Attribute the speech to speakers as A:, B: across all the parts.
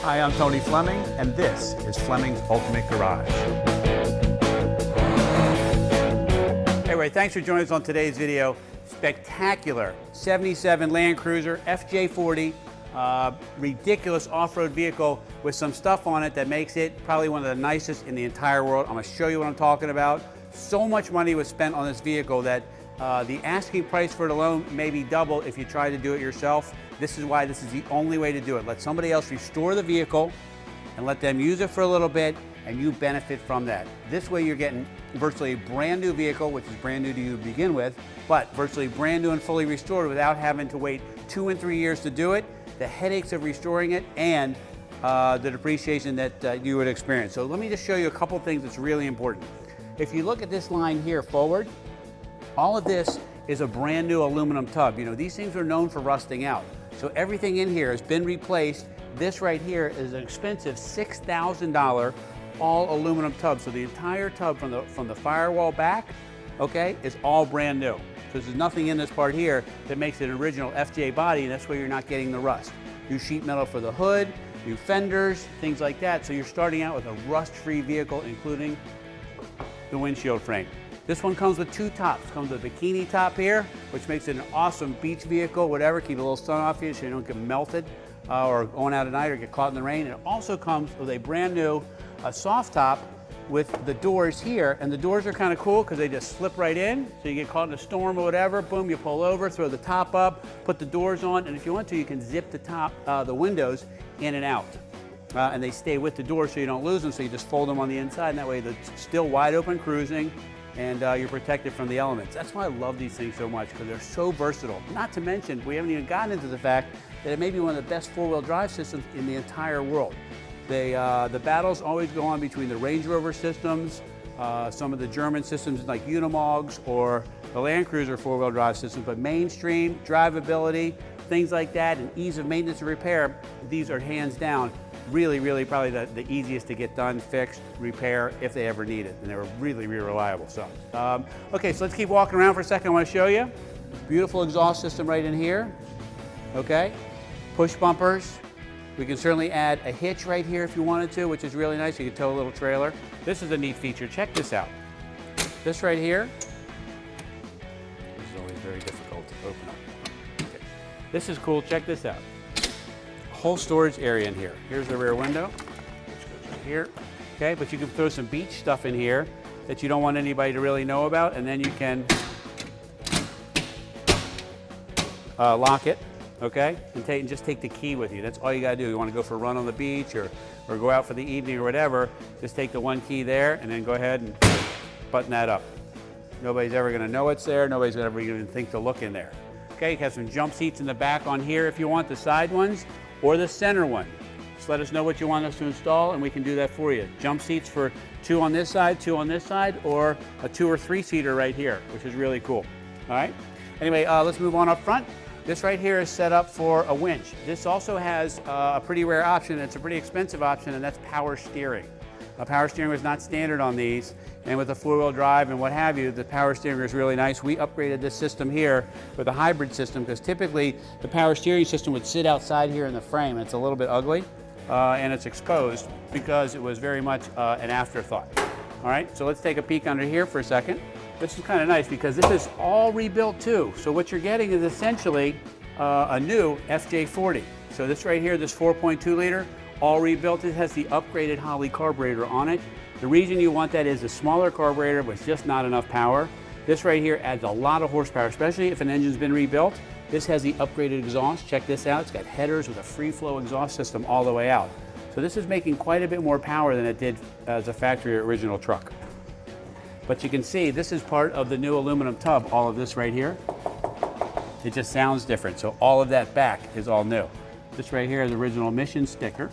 A: Hi, I'm Tony Fleming, and this is Fleming's Ultimate Garage. Hey, Ray, thanks for joining us on today's video. Spectacular 77 Land Cruiser FJ40, ridiculous off-road vehicle with some stuff on it that makes it probably one of the nicest in the entire world. I'm going to show you what I'm talking about. So much money was spent on this vehicle that the asking price for it alone may be double if you try to do it yourself. This is why this is the only way to do it. Let somebody else restore the vehicle and let them use it for a little bit, and you benefit from that. This way you're getting virtually a brand new vehicle, which is brand new to you to begin with, but virtually brand new and fully restored without having to wait 2 and 3 years to do it, the headaches of restoring it, and the depreciation that you would experience. So let me just show you a couple things that's really important. If you look at this line here forward, all of this is a brand new aluminum tub. You know, these things are known for rusting out. So everything in here has been replaced. This right here is an expensive $6,000 all aluminum tub. So the entire tub from the firewall back, okay, is all brand new. So there's nothing in this part here that makes it an original FJ body, and that's why you're not getting the rust. New sheet metal for the hood, new fenders, things like that. So you're starting out with a rust-free vehicle, including the windshield frame. This one comes with 2 tops. It comes with a bikini top here, which makes it an awesome beach vehicle, whatever, keep a little sun off you so you don't get melted or going out at night or get caught in the rain. It also comes with a brand new soft top with the doors here, and the doors are kind of cool because they just slip right in, so you get caught in a storm or whatever, boom, you pull over, throw the top up, put the doors on, and if you want to, you can zip the top, the windows in and out. And they stay with the door so you don't lose them, so you just fold them on the inside, and that way they're still wide open cruising, and you're protected from the elements. That's why I love these things so much, because they're so versatile. Not to mention, we haven't even gotten into the fact that it may be one of the best 4-wheel drive systems in the entire world. The battles always go on between the Range Rover systems, some of the German systems like Unimogs, or the Land Cruiser 4-wheel drive systems, but mainstream, drivability, things like that, and ease of maintenance and repair, these are hands down really probably the easiest to get done, fixed, repair, if they ever need it. And they were really reliable. So, okay, so let's keep walking around for a second. I want to show you. Beautiful exhaust system right in here. Okay, push bumpers. We can certainly add a hitch right here if you wanted to, which is really nice. You can tow a little trailer. This is a neat feature. Check this out. This right here. This is always very difficult to open up. Okay. This is cool. Check this out. Whole storage area in here. Here's the rear window, which goes right here. Okay, but you can throw some beach stuff in here that you don't want anybody to really know about, and then you can lock it, okay, and just take the key with you. That's all you gotta do. You wanna go for a run on the beach or go out for the evening or whatever, just take the one key there and then go ahead and button that up. Nobody's ever gonna know it's there. Nobody's ever even think to look in there. Okay, you have some jump seats in the back on here if you want, the side ones, or the center one. Just let us know what you want us to install and we can do that for you. Jump seats for 2 on this side, 2 on this side, or a 2 or 3 seater right here, which is really cool. All right, anyway, let's move on up front. This right here is set up for a winch. This also has a pretty rare option. It's a pretty expensive option, and that's power steering. Power steering was not standard on these, and with the 4-wheel drive and what have you, the power steering is really nice. We upgraded this system here with a hybrid system because typically the power steering system would sit outside here in the frame. It's a little bit ugly and it's exposed because it was very much an afterthought. All right, so let's take a peek under here for a second. This is kind of nice because this is all rebuilt too. So what you're getting is essentially a new FJ40. So this right here, this 4.2 liter, all rebuilt. It has the upgraded Holley carburetor on it. The reason you want that is the smaller carburetor was just not enough power. This right here adds a lot of horsepower, especially if an engine's been rebuilt. This has the upgraded exhaust. Check this out. It's got headers with a free flow exhaust system all the way out. So this is making quite a bit more power than it did as a factory original truck. But you can see this is part of the new aluminum tub, all of this right here. It just sounds different. So all of that back is all new. This right here is the original emission sticker,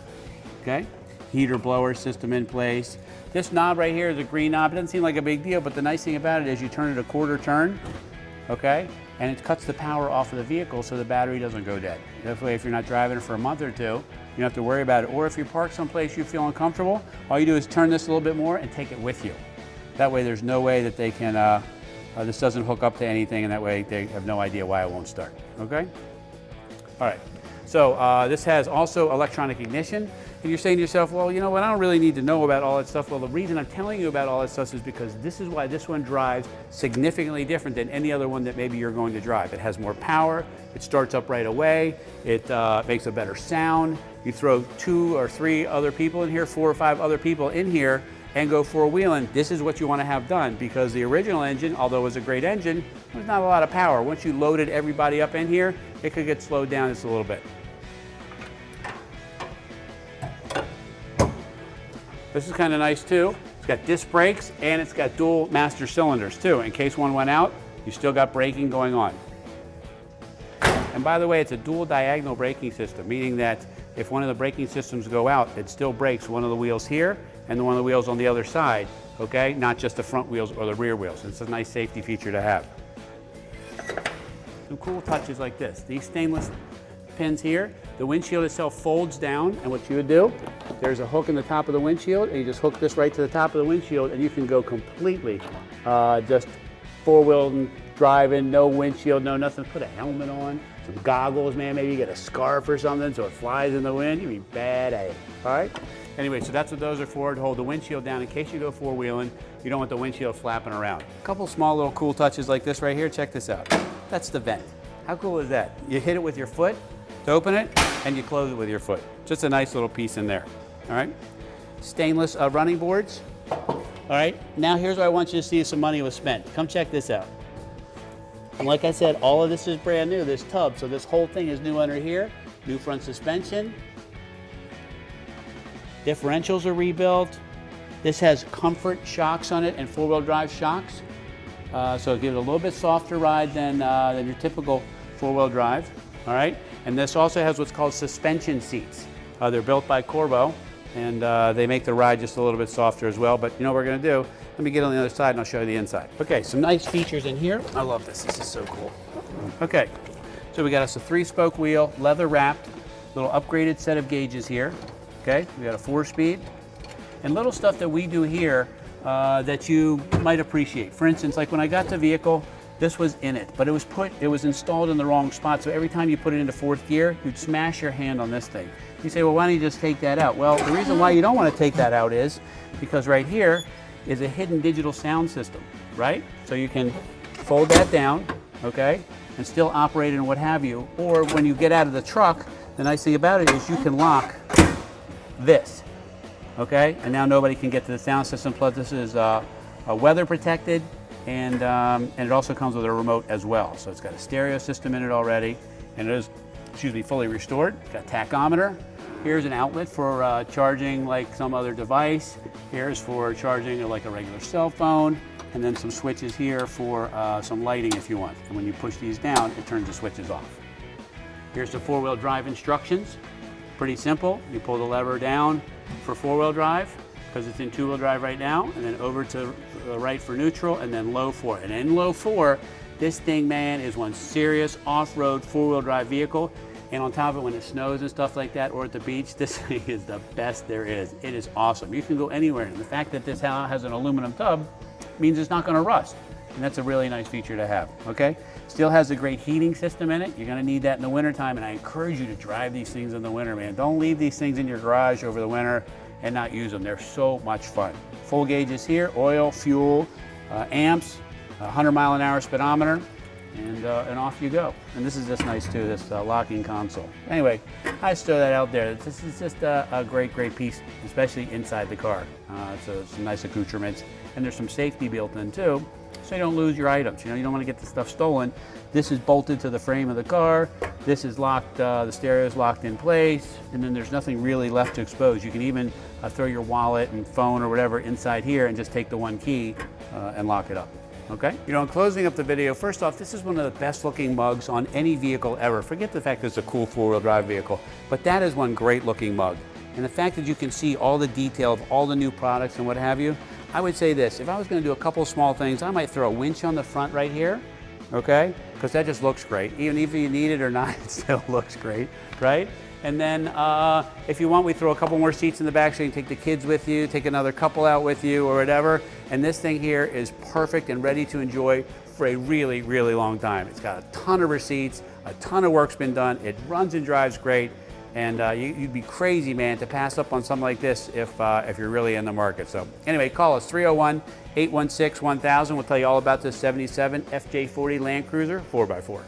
A: okay? Heater blower system in place. This knob right here is a green knob. It doesn't seem like a big deal, but the nice thing about it is you turn it a quarter turn, okay? And it cuts the power off of the vehicle so the battery doesn't go dead. That way, if you're not driving it for a month or 2, you don't have to worry about it. Or if you park someplace you feel uncomfortable, all you do is turn this a little bit more and take it with you. That way there's no way that they can, this doesn't hook up to anything, and that way they have no idea why it won't start, okay? All right. So this has also electronic ignition. And you're saying to yourself, well, you know what, I don't really need to know about all that stuff. Well, the reason I'm telling you about all that stuff is because this is why this one drives significantly different than any other one that maybe you're going to drive. It has more power, it starts up right away, it makes a better sound. You throw 2 or 3 other people in here, 4 or 5 other people in here, and go four-wheeling. This is what you want to have done, because the original engine, although it was a great engine, there's not a lot of power. Once you loaded everybody up in here, it could get slowed down just a little bit. This is kind of nice too. It's got disc brakes and it's got dual master cylinders too. In case one went out, you still got braking going on. And by the way, it's a dual diagonal braking system, meaning that if one of the braking systems go out, it still brakes one of the wheels here and one of the wheels on the other side, okay? Not just the front wheels or the rear wheels. It's a nice safety feature to have. Some cool touches like this. These stainless pins here, the windshield itself folds down, and what you would do, there's a hook in the top of the windshield, and you just hook this right to the top of the windshield, and you can go completely just four-wheel driving, no windshield, no nothing. Put a helmet on, some goggles, man, maybe you get a scarf or something so it flies in the wind. You'd be bad at it, all right? Anyway, so that's what those are for, to hold the windshield down in case you go four-wheeling. You don't want the windshield flapping around. A couple small little cool touches like this right here. Check this out. That's the vent. How cool is that? You hit it with your foot to open it, and you close it with your foot. Just a nice little piece in there, all right? Stainless running boards. All right, now here's where I want you to see some money was spent. Come check this out. And like I said, all of this is brand new, this tub. So this whole thing is new under here. New front suspension. Differentials are rebuilt. This has comfort shocks on it and four-wheel drive shocks. So it gives a little bit softer ride than your typical four-wheel drive. All right, and this also has what's called suspension seats. They're built by Corbeau, and they make the ride just a little bit softer as well. But you know what we're gonna do? Let me get on the other side and I'll show you the inside. Okay, some nice features in here. I love this, this is so cool. Okay, so we got us a 3-spoke wheel, leather wrapped, little upgraded set of gauges here. Okay, we got a 4-speed, and little stuff that we do here that you might appreciate. For instance, like when I got the vehicle, this was in it, but it was installed in the wrong spot. So every time you put it into 4th gear, you'd smash your hand on this thing. You say, well, why don't you just take that out? Well, the reason why you don't want to take that out is because right here is a hidden digital sound system, right? So you can fold that down, okay, and still operate it and what have you. Or when you get out of the truck, the nice thing about it is you can lock this, okay? And now nobody can get to the sound system. Plus this is weather protected, and it also comes with a remote as well. So it's got a stereo system in it already, and it is, excuse me, fully restored. It's got a tachometer. Here's an outlet for charging like some other device. Here's for charging like a regular cell phone, and then some switches here for some lighting if you want. And when you push these down, it turns the switches off. Here's the 4-wheel drive instructions. Pretty simple. You pull the lever down for 4-wheel drive, because it's in 2-wheel drive right now, and then over to the right for neutral, and then low 4. And in low 4, this thing, man, is one serious off-road 4-wheel drive vehicle. And on top of it, when it snows and stuff like that, or at the beach, this thing is the best there is. It is awesome. You can go anywhere. And the fact that this has an aluminum tub means it's not going to rust. And that's a really nice feature to have, okay? Still has a great heating system in it. You're going to need that in the wintertime, and I encourage you to drive these things in the winter, man. Don't leave these things in your garage over the winter and not use them. They're so much fun. Full gauges here, oil, fuel, amps, 100-mile-an-hour speedometer, and off you go. And this is just nice too, this locking console. Anyway, I just throw that out there. This is just a great, great piece, especially inside the car. So some nice accoutrements, and there's some safety built in too, so you don't lose your items. You know, you don't want to get the stuff stolen. This is bolted to the frame of the car. This is locked, the stereo is locked in place, and then there's nothing really left to expose. You can even throw your wallet and phone or whatever inside here and just take the one key and lock it up. Okay? You know, in closing up the video, first off, this is one of the best looking mugs on any vehicle ever. Forget the fact that it's a cool 4-wheel drive vehicle, but that is one great looking mug. And the fact that you can see all the detail of all the new products and what have you, I would say this, if I was going to do a couple small things, I might throw a winch on the front right here, okay? Because that just looks great. Even if you need it or not, it still looks great, right? And then if you want, we throw a couple more seats in the back so you can take the kids with you, take another couple out with you or whatever. And this thing here is perfect and ready to enjoy for a really, really long time. It's got a ton of receipts, a ton of work's been done. It runs and drives great. And you'd be crazy, man, to pass up on something like this if you're really in the market. So anyway, call us 301-816-1000. We'll tell you all about this 77 FJ40 Land Cruiser 4x4.